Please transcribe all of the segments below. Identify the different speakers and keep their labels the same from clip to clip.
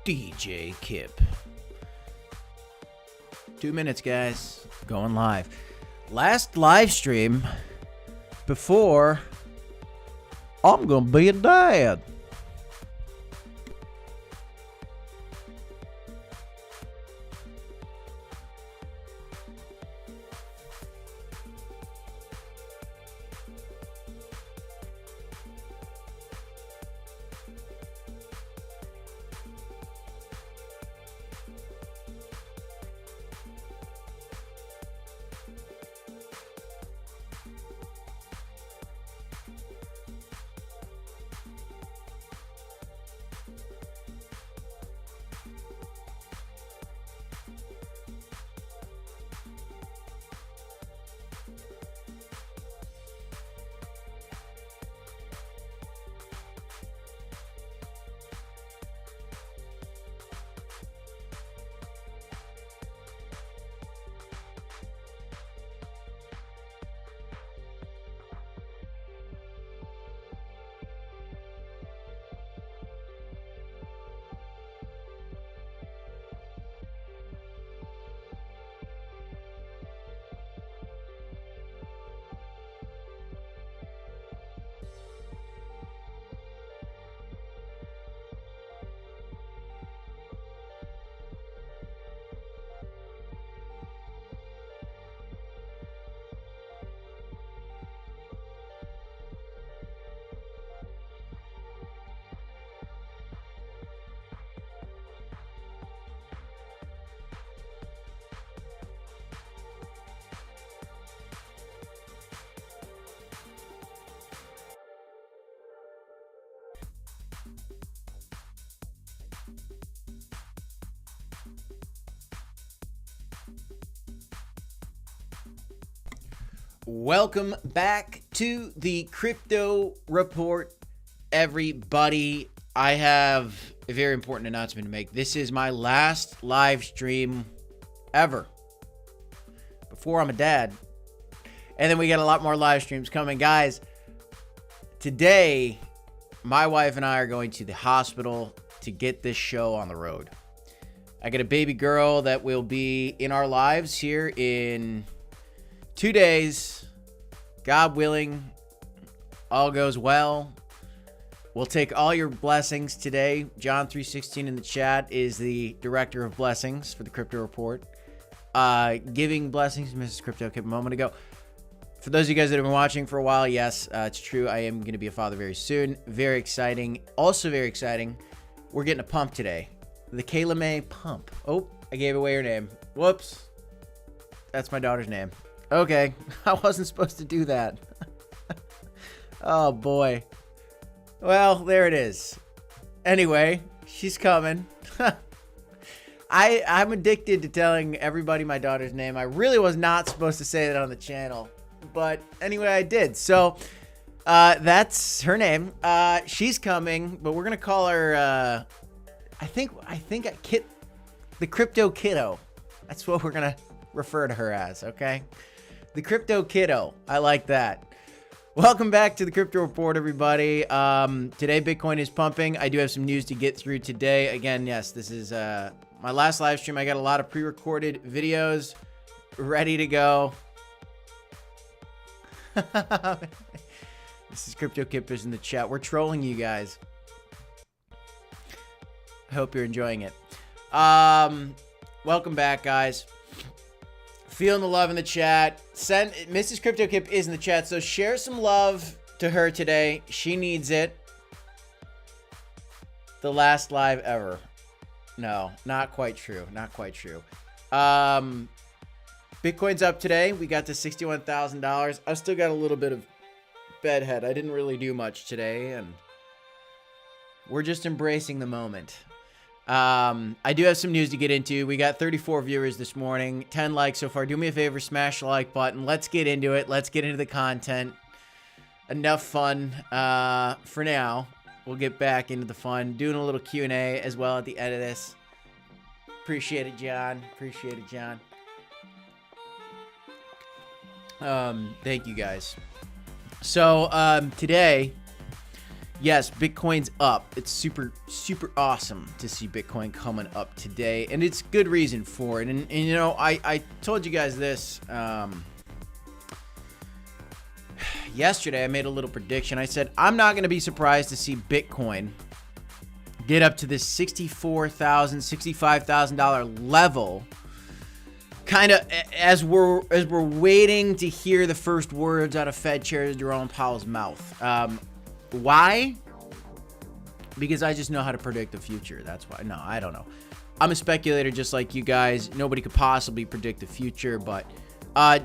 Speaker 1: DJ Kip. 2 minutes, guys. Going live. Last live stream before I'm gonna be a dad. Welcome back to the Crypto Report, everybody. I have a very important announcement to make. This is my last live stream ever before I'm a dad. And then we got a lot more live streams coming. Guys, today, my wife and I are going to the hospital to get this show on the road. I got a baby girl that will be in our lives here in 2 days. God willing, all goes well. We'll take all your blessings today. John 316 in the chat is the director of blessings for the Crypto Report. Giving blessings to Mrs. Crypto Kip a moment ago. For those of you guys that have been watching for a while, yes, it's true. I am going to be a father very soon. Very exciting. Also very exciting, we're getting a pump today. The Kayla May pump. Oh, I gave away her name. Whoops. That's my daughter's name. Okay, I wasn't supposed to do that. Oh, boy. Well, there it is. Anyway, she's coming. I'm addicted to telling everybody my daughter's name. I really was not supposed to say that on the channel. But anyway, I did. So, that's her name. She's coming, but we're going to call her, I think the Crypto Kiddo. That's what we're going to refer to her as, okay? The Crypto Kiddo. I like that. Welcome back to the Crypto Report, everybody. Today, Bitcoin is pumping. I do have some news to get through today. Again, yes, this is my last live stream. I got a lot of pre-recorded videos ready to go. This is Crypto Kippers in the chat. We're trolling you guys. I hope you're enjoying it. Welcome back, guys. Feeling the love in the chat. Mrs. Crypto Kip is in the chat, so share some love to her today. She needs it. The last live ever. No, not quite true. Not quite true. Bitcoin's up today. We got to $61,000. I still got a little bit of bedhead. I didn't really do much today, and we're just embracing the moment. I do have some news to get into. We got 34 viewers this morning, 10 likes so far. Do me a favor, smash the like button. Let's get into it. Let's get into the content. Enough fun for now. We'll get back into the fun. Doing a little Q&A as well at the end of this. Appreciate it, John. Appreciate it, John. Thank you, guys. So, today, Yes, Bitcoin's up. It's super, super awesome to see Bitcoin coming up today, and it's good reason for it. And you know, I told you guys this yesterday. I made a little prediction. I said I'm not going to be surprised to see Bitcoin get up to this $64,000, $65,000 level, kind of as we're waiting to hear the first words out of Fed Chair Jerome Powell's mouth. Why? Because I just know how to predict the future. That's why. No, I don't know. I'm a speculator just like you guys. Nobody could possibly predict the future, but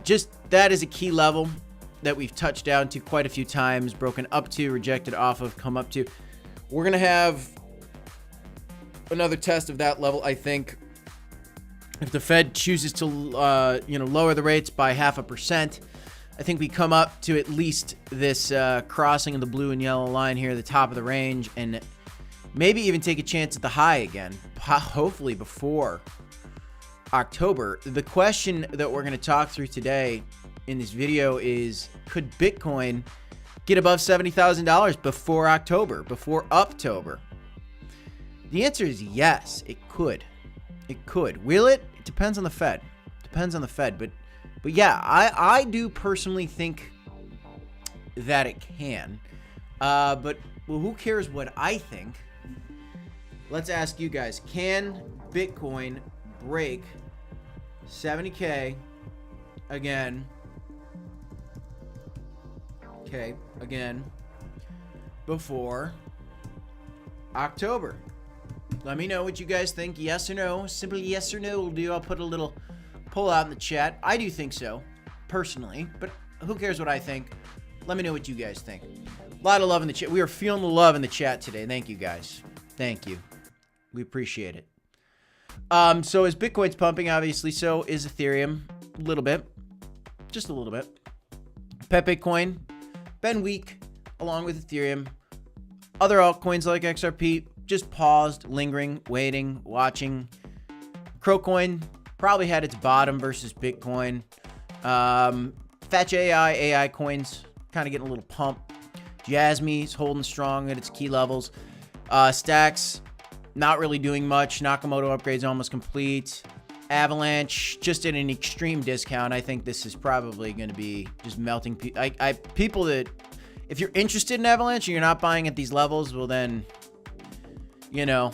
Speaker 1: just that is a key level that we've touched down to quite a few times, broken up to, rejected off of, come up to. We're going to have another test of that level, I think. If the Fed chooses to lower the rates by 0.5%, I think we come up to at least this crossing of the blue and yellow line here, the top of the range, and maybe even take a chance at the high again, hopefully before October. The question that we're going to talk through today in this video is, could Bitcoin get above $70,000 before October, before Uptober? The answer is yes, it could. It could. Will it? It depends on the Fed. Depends on the Fed, but yeah, I do personally think that it can. But who cares what I think? Let's ask you guys. Can Bitcoin break 70K again? Okay, again, before October? Let me know what you guys think. Yes or no. Simply yes or no will do. I'll put a little poll out in the chat. I do think so, personally, but who cares what I think? Let me know what you guys think. A lot of love in the chat. We are feeling the love in the chat today. Thank you, guys. Thank you. We appreciate it. So as Bitcoin's pumping, obviously, so is Ethereum. A little bit. Just a little bit. Bitcoin been weak, along with Ethereum. Other altcoins like XRP just paused, lingering, waiting, watching. Crocoin probably had its bottom versus Bitcoin. Fetch AI coins kind of getting a little pump. Jasmy's holding strong at its key levels. Stacks not really doing much. Nakamoto upgrades almost complete. Avalanche just at an extreme discount. I think this is probably going to be just melting. People that, if you're interested in Avalanche and you're not buying at these levels, well then, you know,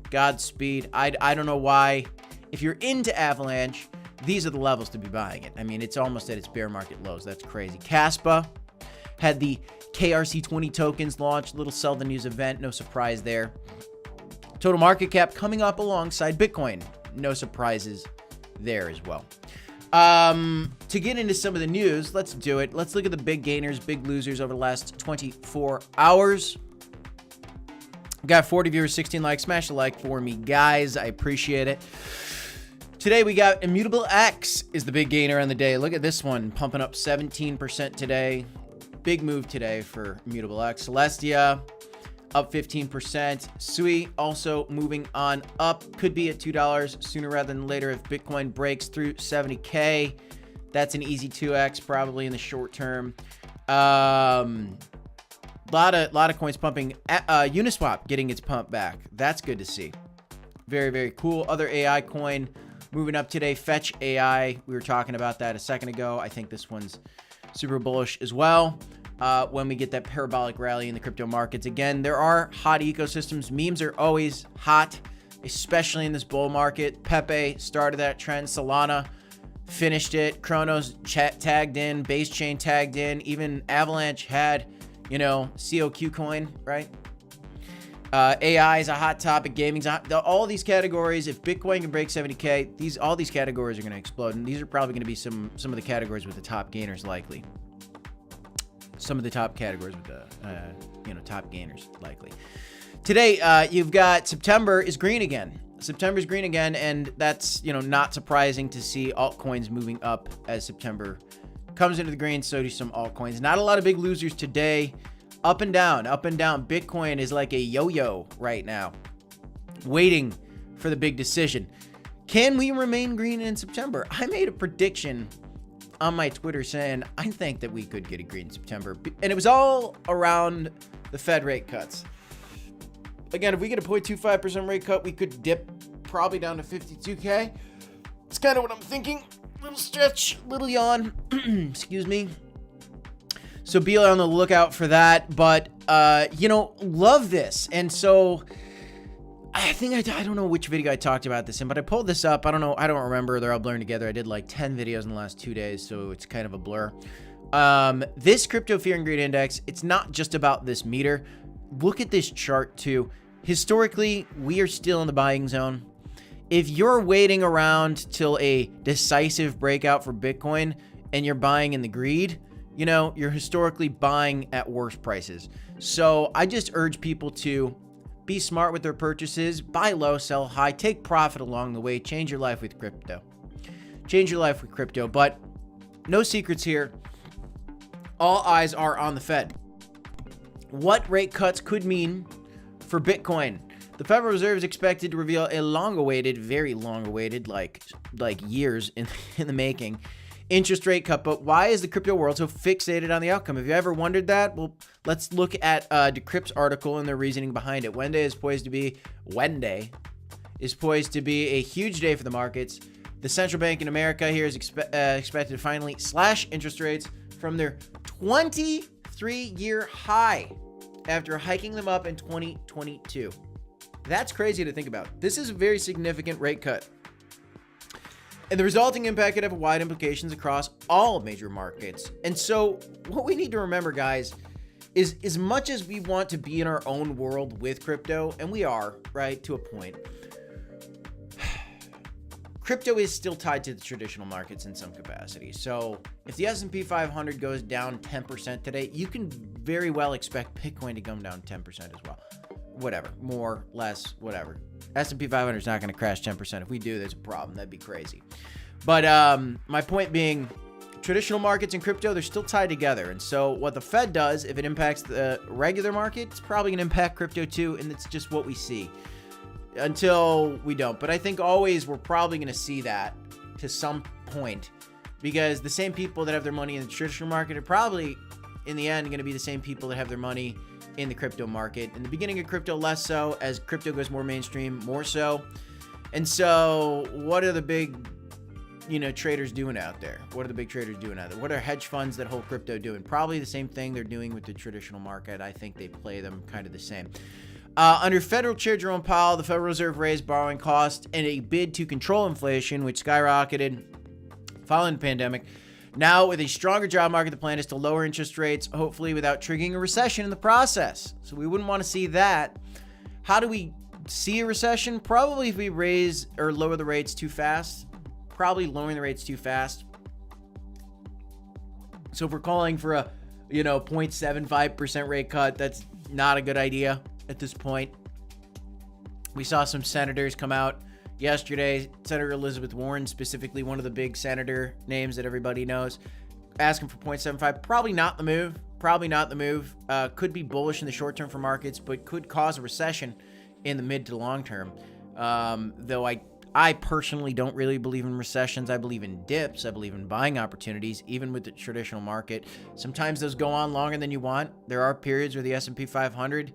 Speaker 1: Godspeed. I don't know why. If you're into Avalanche, these are the levels to be buying it. I mean, it's almost at its bear market lows. That's crazy. Caspa had the KRC20 tokens launched. Little sell the news event. No surprise there. Total market cap coming up alongside Bitcoin. No surprises there as well. To get into some of the news, let's do it. Let's look at the big gainers, big losers over the last 24 hours. Got 40 viewers, 16 likes. Smash the like for me, guys. I appreciate it. Today we got Immutable X is the big gainer on the day. Look at this one, pumping up 17% today. Big move today for Immutable X. Celestia up 15%. Sui also moving on up. Could be at $2 sooner rather than later if Bitcoin breaks through 70K. That's an easy 2x probably in the short term. Lot of coins pumping. Uniswap getting its pump back. That's good to see. Very, very cool. Other AI coin moving up today. Fetch AI. We were talking about that a second ago. I think this one's super bullish as well. When we get that parabolic rally in the crypto markets. Again, there are hot ecosystems. Memes are always hot, especially in this bull market. Pepe started that trend. Solana finished it. Cronos tagged in. Base chain tagged in. Even Avalanche had, you know, COQ coin, right? AI is a hot topic. Gaming's all these categories. If Bitcoin can break 70K, all these categories are going to explode. And these are probably going to be some of the categories with the top gainers likely. Some of the top categories with the, top gainers likely. Today, you've got September is green again. September's green again, and that's, not surprising to see altcoins moving up as September comes into the green. So do some altcoins. Not a lot of big losers today. Up and down, up and down. Bitcoin is like a yo-yo right now, waiting for the big decision. Can we remain green in September? I made a prediction on my Twitter saying I think that we could get a green in September, and it was all around the Fed rate cuts. Again, if we get a 0.25% rate cut, we could dip probably down to 52K. It's kind of what I'm thinking. Little stretch, little yawn. Excuse me. So be on the lookout for that. But, love this. And so I don't know which video I talked about this in, but I pulled this up. I don't know. I don't remember. They're all blurring together. I did like 10 videos in the last 2 days, so it's kind of a blur. This crypto fear and greed index, it's not just about this meter. Look at this chart too. Historically, we are still in the buying zone. If you're waiting around till a decisive breakout for Bitcoin and you're buying in the greed, you're historically buying at worse prices. So I just urge people to be smart with their purchases, buy low, sell high, take profit along the way, change your life with crypto. Change your life with crypto, but no secrets here. All eyes are on the Fed. What rate cuts could mean for Bitcoin? The Federal Reserve is expected to reveal a long-awaited, very long-awaited, like years in the making, interest rate cut. But why is the crypto world so fixated on the outcome? Have you ever wondered that? Well, let's look at Decrypt's article and their reasoning behind it. Wednesday is poised to be a huge day for the markets. The central bank in America here is expected to finally slash interest rates from their 23-year high after hiking them up in 2022. That's crazy to think about. This is a very significant rate cut. And the resulting impact could have wide implications across all major markets. And so what we need to remember, guys, is as much as we want to be in our own world with crypto, and we are, right, to a point, crypto is still tied to the traditional markets in some capacity. So if the S&P 500 goes down 10% today, you can very well expect Bitcoin to come down 10% as well. Whatever, more, less, whatever. S&P 500 is not going to crash 10%. If we do, there's a problem. That'd be crazy. But my point being, traditional markets and crypto, they're still tied together. And so what the Fed does, if it impacts the regular market, it's probably going to impact crypto too. And it's just what we see until we don't. But I think always we're probably going to see that to some point, because the same people that have their money in the traditional market are probably in the end going to be the same people that have their money in the crypto market. In the beginning of crypto, less so. As crypto goes more mainstream, more so. And so what are the big, traders doing out there? What are the big traders doing out there? What are hedge funds that hold crypto doing? Probably the same thing they're doing with the traditional market. I think they play them kind of the same. Under Federal Chair Jerome Powell, the Federal Reserve raised borrowing costs in a bid to control inflation, which skyrocketed following the pandemic. Now, with a stronger job market, the plan is to lower interest rates, hopefully without triggering a recession in the process. So we wouldn't want to see that. How do we see a recession? Probably if we raise or lower the rates too fast. Probably lowering the rates too fast. So if we're calling for a, 0.75% rate cut, that's not a good idea at this point. We saw some senators come out yesterday, Senator Elizabeth Warren, specifically one of the big senator names that everybody knows, asking for 0.75. Probably not the move. Could be bullish in the short term for markets, but could cause a recession in the mid to long term. Though I personally don't really believe in recessions. I believe in dips. I believe in buying opportunities, even with the traditional market. Sometimes those go on longer than you want. There are periods where the S&P 500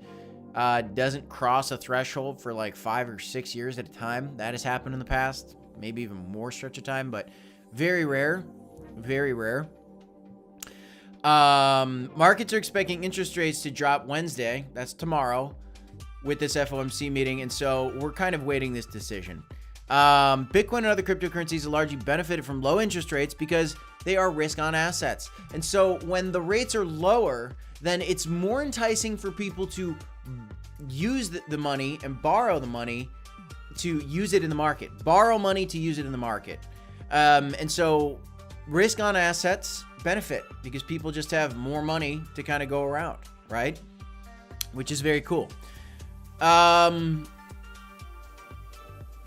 Speaker 1: doesn't cross a threshold for like 5 or 6 years at a time. That has happened in the past, maybe even more stretch of time, but very rare. Markets are expecting interest rates to drop Wednesday. That's tomorrow with this FOMC meeting. And so we're kind of waiting this decision. Bitcoin and other cryptocurrencies are largely benefited from low interest rates because they are risk on assets. And so when the rates are lower, then it's more enticing for people to use the money and borrow the money to use it in the market. Borrow money to use it in the market. And so risk on assets benefit because people just have more money to kind of go around, right? Which is very cool.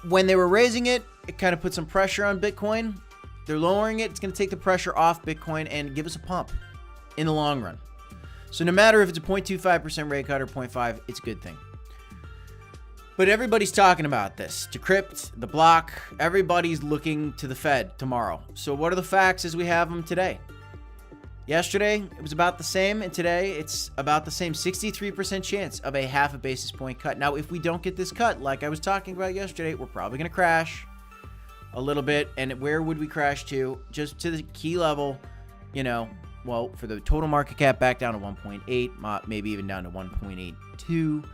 Speaker 1: When they were raising it, it kind of put some pressure on Bitcoin. They're lowering it. It's going to take the pressure off Bitcoin and give us a pump in the long run. So no matter if it's a 0.25% rate cut or 0.5, it's a good thing. But everybody's talking about this. Decrypt, the block, everybody's looking to the Fed tomorrow. So what are the facts as we have them today? Yesterday, it was about the same, and today it's about the same. 63% chance of a half a basis point cut. Now, if we don't get this cut, like I was talking about yesterday, we're probably going to crash a little bit. And where would we crash to? Just to the key level, you know, well, for the total market cap, back down to 1.8, maybe even down to 1.82.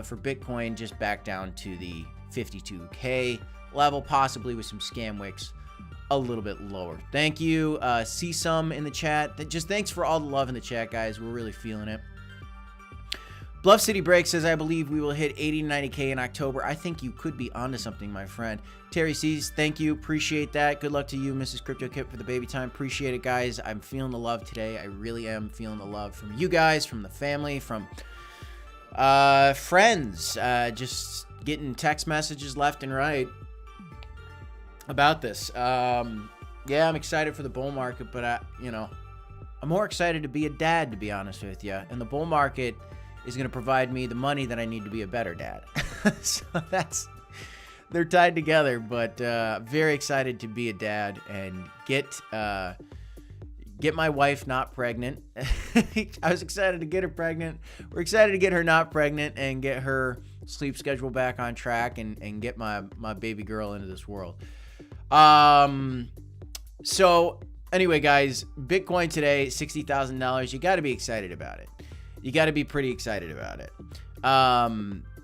Speaker 1: For Bitcoin, just back down to the 52K level, possibly with some scam wicks a little bit lower. Thank you. See some in the chat. Just thanks for all the love in the chat, guys. We're really feeling it. Bluff City Break says, I believe we will hit 80 to 90K in October. I think you could be onto something, my friend. Terry C's, thank you. Appreciate that. Good luck to you, Mrs. Crypto Kip, for the baby time. Appreciate it, guys. I'm feeling the love today. I really am feeling the love from you guys, from the family, from friends. Just getting text messages left and right about this. Yeah, I'm excited for the bull market, but I'm more excited to be a dad, to be honest with you. And the bull market is going to provide me the money that I need to be a better dad. So they're tied together, but very excited to be a dad and get my wife not pregnant. I was excited to get her pregnant. We're excited to get her not pregnant and get her sleep schedule back on track and get my baby girl into this world. So anyway, guys, Bitcoin today, $60,000. You got to be excited about it. You got to be pretty excited about it.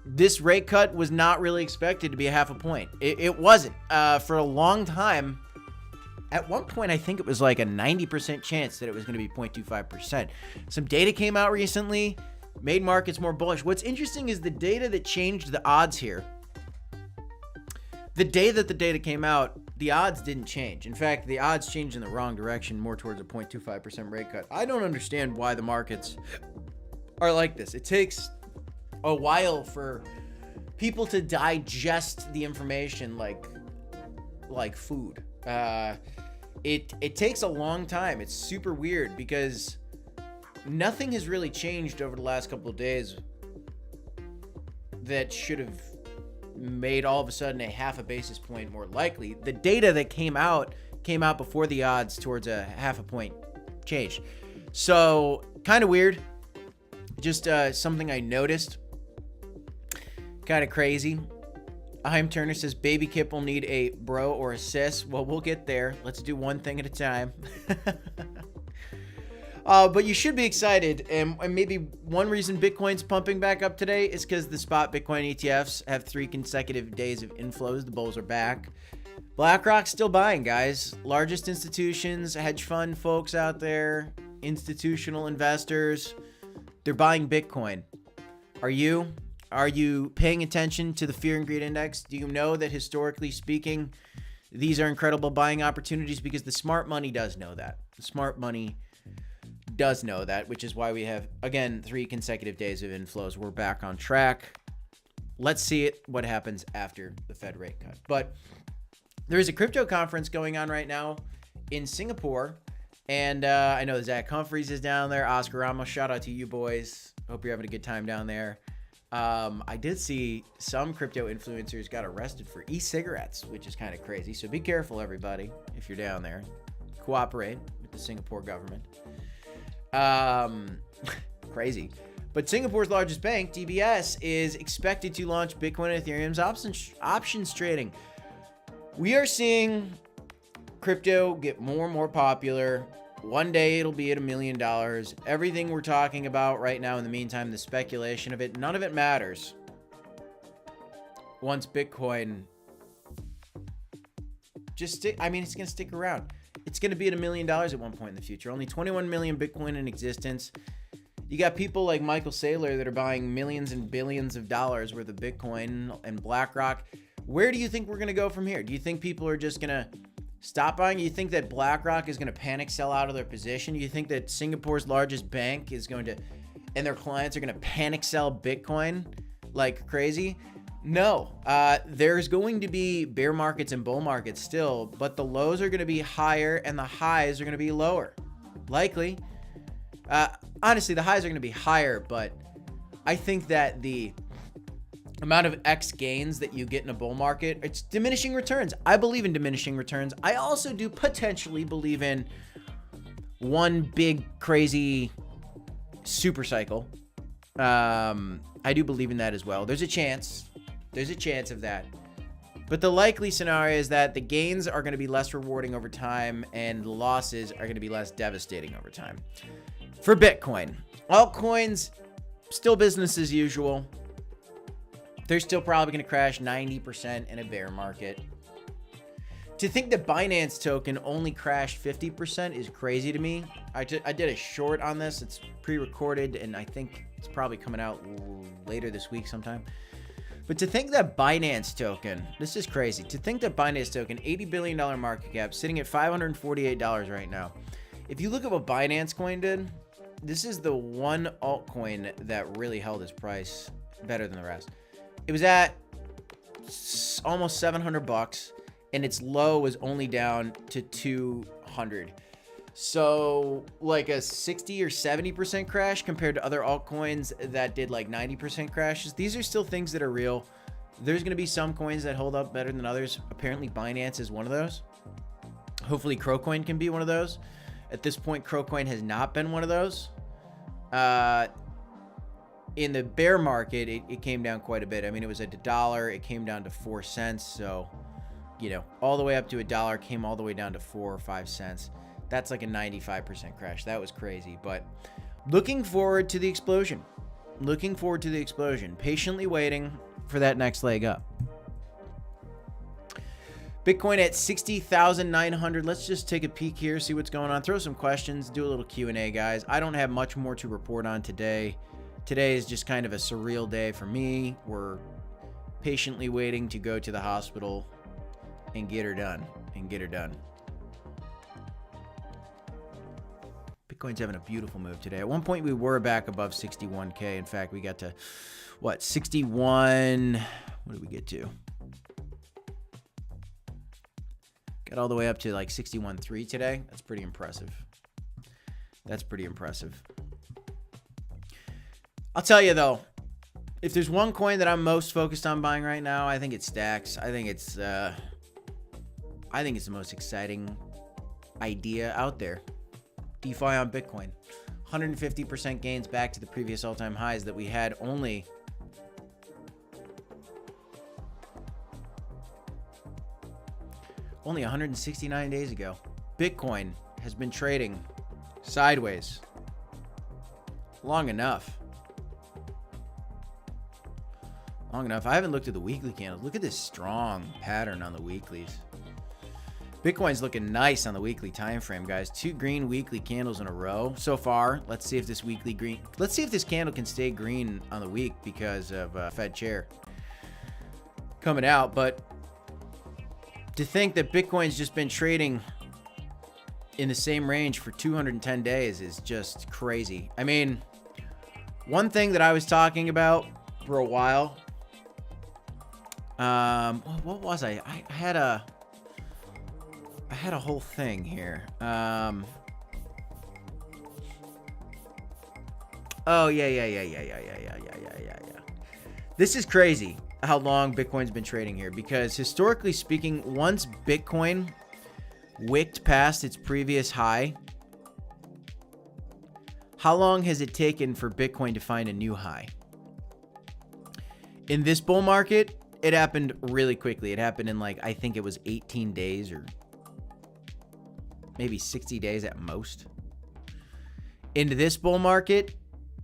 Speaker 1: This rate cut was not really expected to be a half a point. It wasn't. For a long time, at one point, I think it was like a 90% chance that it was going to be 0.25%. Some data came out recently, made markets more bullish. What's interesting is the data that changed the odds here. The day that the data came out, the odds didn't change. In fact, the odds changed in the wrong direction, more towards a 0.25% rate cut. I don't understand why the markets are like this. It takes a while for people to digest the information like food. It takes a long time. It's super weird because nothing has really changed over the last couple of days that should have made all of a sudden a half a basis point more likely. The data that came out before the odds towards a half a point changed. So kind of weird. Just something I noticed. Kind of crazy. Aheim Turner says, Baby Kip will need a bro or a sis. Well, we'll get there. Let's do one thing at a time. But you should be excited. And maybe one reason Bitcoin's pumping back up today is because the spot Bitcoin ETFs have 3 consecutive days of inflows. The bulls are back. BlackRock's still buying, guys. Largest institutions, hedge fund folks out there, institutional investors, they're buying Bitcoin. Are you? Are you paying attention to the Fear and Greed Index? Do you know that historically speaking, these are incredible buying opportunities? Because the smart money does know that. The smart money does know that, which is why we have, again, 3 consecutive days of inflows. We're back on track. Let's see what happens after the Fed rate cut. But there is a crypto conference going on right now in Singapore. And I know Zach Humphreys is down there. Oscar Ramos, shout out to you boys. Hope you're having a good time down there. I did see some crypto influencers got arrested for e-cigarettes, which is kind of crazy. So be careful, everybody, if you're down there. Cooperate with the Singapore government. Crazy. But Singapore's largest bank, DBS, is expected to launch Bitcoin and Ethereum's options trading. We are seeing crypto get more and more popular. One day it'll be at $1 million. Everything we're talking about right now in the meantime, the speculation of it, none of it matters. Once Bitcoin it's going to stick around. It's going to be at $1 million at one point in the future. Only 21 million Bitcoin in existence. You got people like Michael Saylor that are buying millions and billions of dollars worth of Bitcoin, and BlackRock. Where do you think we're going to go from here? Do you think people are just going to stop buying? You think that BlackRock is going to panic sell out of their position? You think that Singapore's largest bank is going to, and their clients are going to panic sell Bitcoin like crazy? No. There's going to be bear markets and bull markets still, but the lows are going to be higher and the highs are going to be lower. Likely. Honestly, the highs are going to be higher, but I think that the amount of X gains that you get in a bull market, it's diminishing returns. I believe in diminishing returns. I also do potentially believe in one big crazy super cycle. I do believe in that as well. There's a chance of that. But the likely scenario is that the gains are going to be less rewarding over time and the losses are going to be less devastating over time. For Bitcoin, altcoins, still business as usual. They're still probably going to crash 90% in a bear market. To think the Binance token only crashed 50% is crazy to me. I did a short on this. It's pre-recorded, and I think it's probably coming out later this week sometime. But to think that Binance token, this is crazy. To think that Binance token, $80 billion market cap, sitting at $548 right now. If you look at what Binance coin did, this is the one altcoin that really held its price better than the rest. It was at almost $700, and its low was only down to 200. So like a 60 or 70% crash compared to other altcoins that did like 90% crashes. These are still things that are real. There's going to be some coins that hold up better than others. Apparently Binance is one of those. Hopefully Crocoin can be one of those. At this point, Crocoin has not been one of those. In the bear market, it came down quite a bit. I mean, it was at $1. It came down to 4 cents. So, you know, all the way up to $1, came all the way down to 4 or 5 cents. That's like a 95% crash. That was crazy. But looking forward to the explosion. Looking forward to the explosion. Patiently waiting for that next leg up. Bitcoin at 60,900. Let's just take a peek here, see what's going on. Throw some questions, do a little Q&A, guys. I don't have much more to report on today. Today is just kind of a surreal day for me. We're patiently waiting to go to the hospital and get her done. Bitcoin's having a beautiful move today. At one point, we were back above 61K. In fact, we got to, what, 61... What did we get to? Got all the way up to like 61.3 today. That's pretty impressive. I'll tell you, though, if there's one coin that I'm most focused on buying right now, I think it's Stacks. I think it's the most exciting idea out there. DeFi on Bitcoin. 150% gains back to the previous all-time highs that we had only only 169 days ago. Bitcoin has been trading sideways long enough. I haven't looked at the weekly candles. Look at this strong pattern on the weeklies. Bitcoin's looking nice on the weekly time frame, guys. 2 green weekly candles in a row so far. Let's see if this candle can stay green on the week because of Fed chair coming out. But to think that Bitcoin's just been trading in the same range for 210 days is just crazy. I mean, one thing that I was talking about for a while, what was I had a whole thing here. Oh, yeah. This is crazy how long Bitcoin's been trading here, because historically speaking, once Bitcoin wicked past its previous high, how long has it taken for Bitcoin to find a new high? In this bull market, it happened really quickly. It happened in like, I think it was 18 days or maybe 60 days at most. Into this bull market,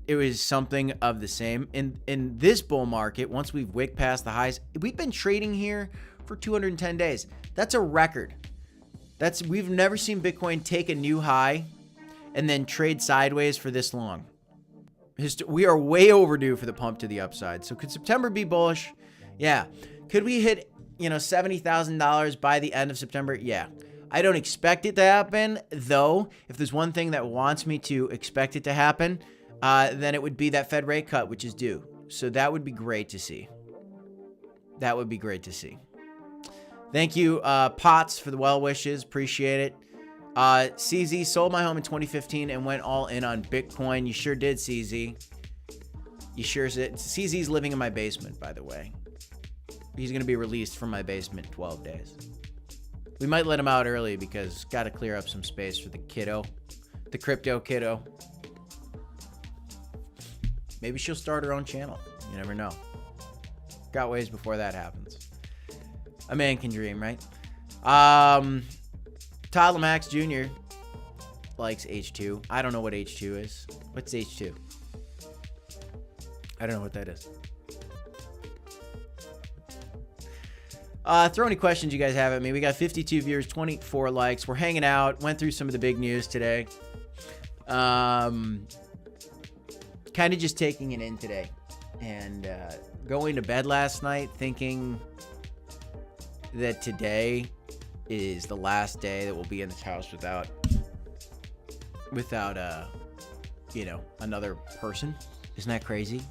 Speaker 1: it was something of the same. In this bull market, once we've wicked past the highs, we've been trading here for 210 days. That's a record. We've never seen Bitcoin take a new high and then trade sideways for this long. We are way overdue for the pump to the upside. So could September be bullish? Yeah. Could we hit, $70,000 by the end of September? Yeah. I don't expect it to happen, though. If there's one thing that wants me to expect it to happen, then it would be that Fed rate cut, which is due. So that would be great to see. Thank you, Potts, for the well wishes. Appreciate it. CZ sold my home in 2015 and went all in on Bitcoin. You sure did, CZ. You sure did. CZ's living in my basement, by the way. He's going to be released from my basement in 12 days. We might let him out early because got to clear up some space for the kiddo. the crypto kiddo. Maybe she'll start her own channel. You never know. Got ways before that happens. A man can dream, right? Tyler Max Jr. likes H2. I don't know what H2 is. What's H2? I don't know what that is. Throw any questions you guys have at me. We got 52 viewers, 24 likes. We're hanging out. Went through some of the big news today. Kind of just taking it in today. And going to bed last night thinking that today is the last day that we'll be in this house without you know, another person. Isn't that crazy?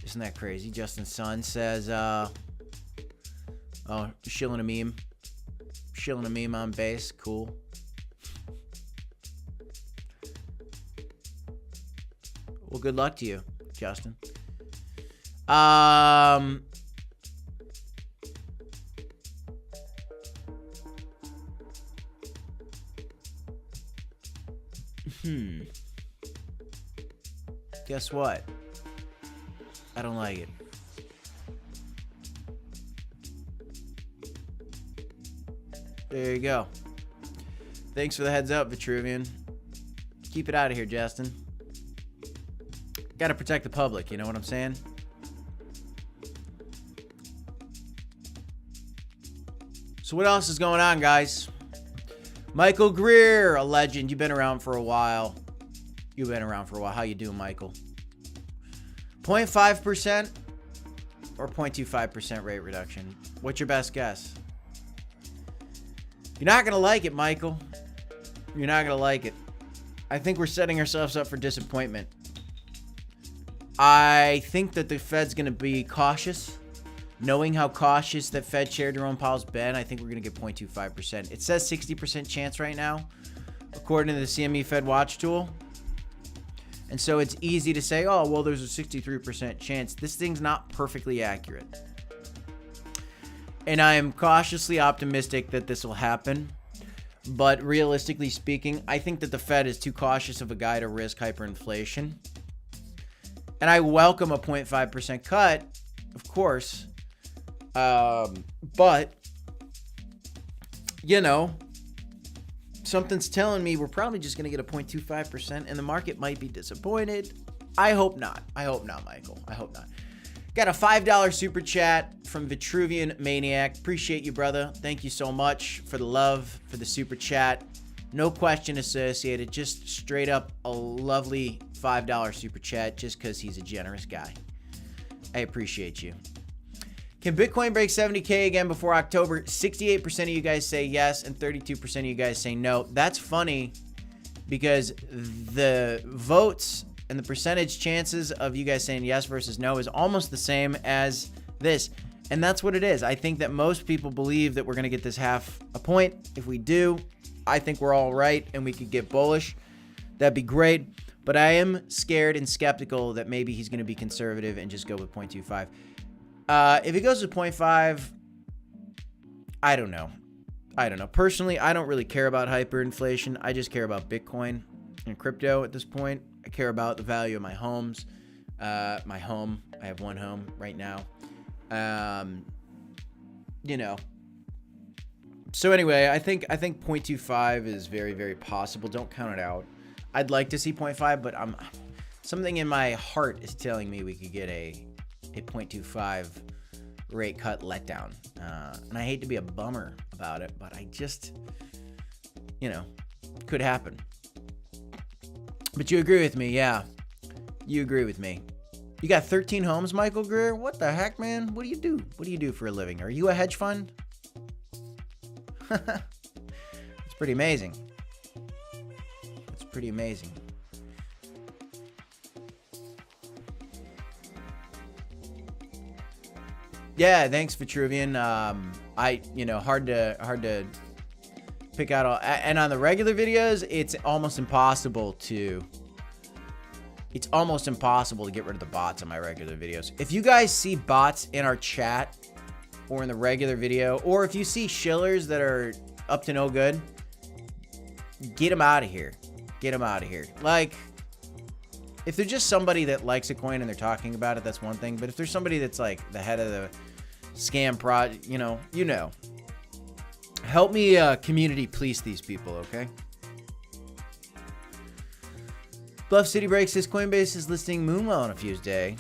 Speaker 1: Isn't that crazy? Justin's son says, oh, shilling a meme. Shilling a meme on base. Cool. Well, good luck to you, Justin. Guess what? I don't like it. There you go. Thanks for the heads up, Vitruvian. Keep it out of here, Justin. Gotta protect the public, you know what I'm saying? So what else is going on, guys? Michael Greer, a legend. You've been around for a while. You've been around for a while. How you doing, Michael? 0.5% or 0.25% rate reduction? What's your best guess? You're not going to like it, Michael. You're not going to like it. I think we're setting ourselves up for disappointment. I think that the Fed's going to be cautious. Knowing how cautious that Fed Chair Jerome Powell's been, I think we're going to get 0.25%. It says 60% chance right now, according to the CME Fed Watch tool. And so it's easy to say, oh, well, there's a 63% chance. This thing's not perfectly accurate. And I am cautiously optimistic that this will happen. But realistically speaking, I think that the Fed is too cautious of a guy to risk hyperinflation. And I welcome a 0.5% cut, of course. But, you know, something's telling me we're probably just going to get a 0.25% and the market might be disappointed. I hope not. I hope not, Michael. I hope not. Got a $5 super chat from Vitruvian Maniac. Appreciate you, brother. Thank you so much for the love, for the super chat. No question associated. Just straight up a lovely $5 super chat just because he's a generous guy. I appreciate you. Can Bitcoin break 70K again before October? 68% of you guys say yes and 32% of you guys say no. That's funny because the votes and the percentage chances of you guys saying yes versus no is almost the same as this. And that's what it is. I think that most people believe that we're going to get this half a point. If we do, I think we're all right and we could get bullish. That'd be great. But I am scared and skeptical that maybe he's going to be conservative and just go with 0.25. If it goes to 0.5, I don't know. Personally, I don't really care about hyperinflation. I just care about Bitcoin and crypto at this point. I care about the value of my homes. My home. I have one home right now. You know. So anyway, I think 0.25 is very, very possible. Don't count it out. I'd like to see 0.5, but something in my heart is telling me we could get a 0.25 rate cut letdown. And I hate to be a bummer about it, but I just, you know, could happen. But you agree with me, yeah. You agree with me. You got 13 homes, Michael Greer? What the heck, man? What do you do? What do you do for a living? Are you a hedge fund? It's pretty amazing. It's pretty amazing. Yeah, thanks, Vitruvian. Hard to pick out all, and on the regular videos, it's almost impossible to get rid of the bots on my regular videos. If you guys see bots in our chat or in the regular video, or if you see shillers that are up to no good, get them out of here. Get them out of here. Like, if they're just somebody that likes a coin and they're talking about it, that's one thing. But if there's somebody that's like the head of the scam project, you know. Help me community police these people, okay? Bluff City Breaks says Coinbase is listing Moonwell on a Fuse Day.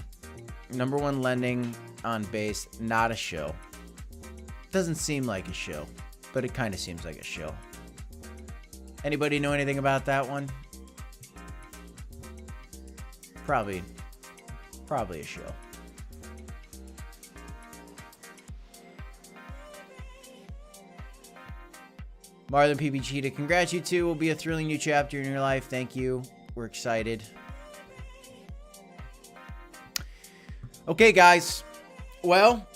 Speaker 1: #1 lending on base, not a show. Doesn't seem like a show, but it kind of seems like a show. Anybody know anything about that one? Probably a show. Marlon PB Cheetah, congrats, you two. Will be a thrilling new chapter in your life. Thank you. We're excited. Okay, guys. Well,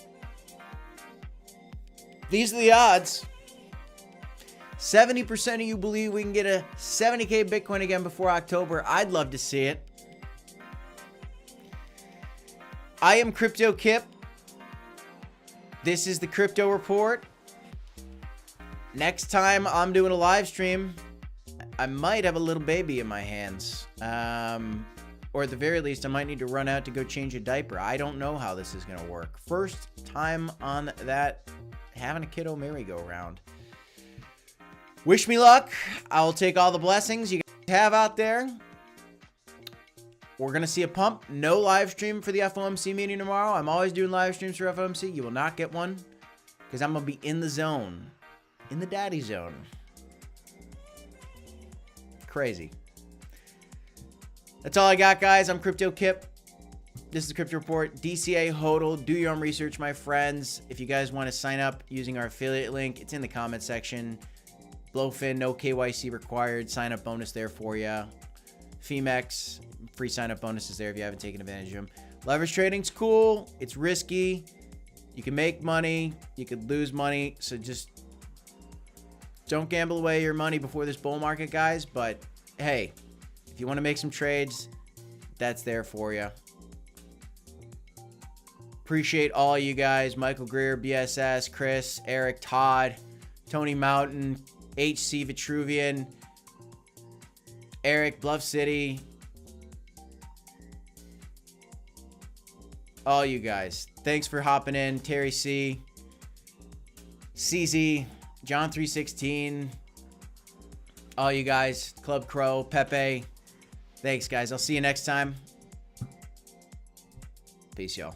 Speaker 1: these are the odds. 70% of you believe we can get a 70K Bitcoin again before October. I'd love to see it. I am Crypto Kip. This is the Crypto Report. Next time I'm doing a live stream, I might have a little baby in my hands. Or at the very least, I might need to run out to go change a diaper. I don't know how this is going to work. First time on that, having a kiddo merry-go-round. Wish me luck. I'll take all the blessings you guys have out there. We're going to see a pump. No live stream for the FOMC meeting tomorrow. I'm always doing live streams for FOMC. You will not get one because I'm going to be in the zone. In the daddy zone. Crazy. That's all I got, guys. I'm Crypto Kip. This is the Crypto Report. DCA HODL. Do your own research, my friends. If you guys want to sign up using our affiliate link, it's in the comment section. Blowfin, no KYC required. Sign up bonus there for you. Femex, free sign up bonuses there if you haven't taken advantage of them. Leverage trading's cool. It's risky. You can make money. You could lose money. So just don't gamble away your money before this bull market, guys. But hey, if you want to make some trades, that's there for you. Appreciate all you guys. Michael Greer, BSS, Chris, Eric, Todd, Tony Mountain, HC Vitruvian, Eric, Bluff City. All you guys. Thanks for hopping in. Terry C, CZ, John 316. All you guys. Club Crow, Pepe. Thanks, guys. I'll see you next time. Peace, y'all.